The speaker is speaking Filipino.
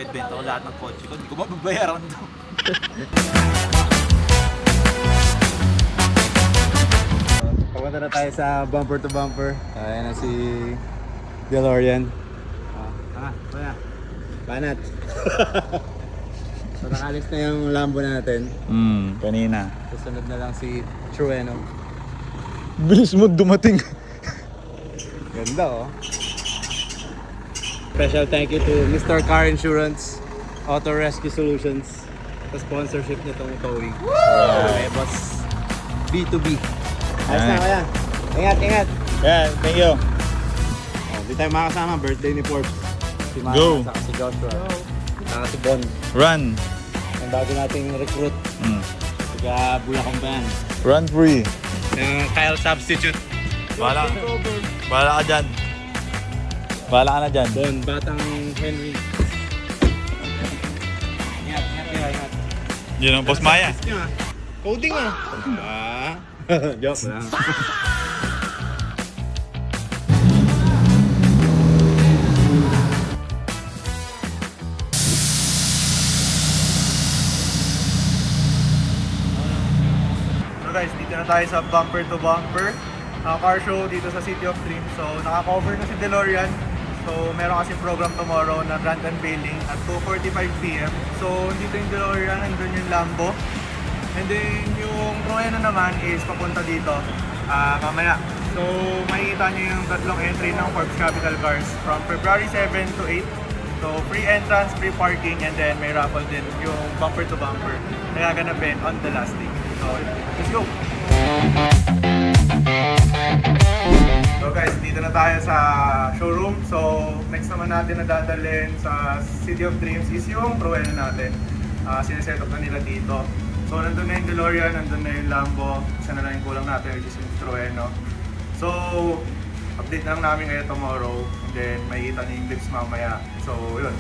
Benta ko lahat ng kotse ko. Hindi ko mababayaran to. Papunta na tayo sa bumper to bumper. Ayan na si DeLorean. Kuya. Banat. So nakalis na yung Lambo natin. Kanina. Susunod na lang si Trueno. Bilis mo dumating. Ganda oh. Special thank you to Mr. Car Insurance Auto Rescue Solutions sa sponsorship nitong towing. Okay, boss. B2B. Ayos na kaya. Ingat, ingat. Yeah, thank you. Hindi tayo makasama. Birthday ni Forbes. Si Mama, Go. saka si Joshua. Saka si Bon. Run. Ang bago nating recruit. Taga Bulacan Band. Run free. Kyle Substitute. Bahala ka dyan. Bahala ka na dyan. Bon, Batang Henry. Ingat, ingat, ingat. Yun ang Boss Maya. Coding ah. Joke lang. So guys, dito na tayo sa bumper to bumper car show dito sa City of Dreams. So naka-cover na si DeLorean. So meron kasi program tomorrow na grand unveiling at 2:45 PM. So dito yung DeLorean, nandun yung Lambo. And then yung Trueno naman is papunta dito mamaya. So makikita nyo yung tatlong entry ng Forbes Capital Cars from February 7 to 8. So free entrance, free parking, and then may raffle din yung bumper to bumper na gaganapin on the last day. So let's go! So guys, dito na tayo sa showroom. So next naman natin na dadalhin sa City of Dreams is yung Trueno natin. Sineset up na nila dito. So nandun na yung DeLorean, nandun na yung Lambo. Isa na lang yung kulang natin, which is yung Trueno. So update lang namin kayo tomorrow. And then makikita niyo yung clips mamaya. So yun,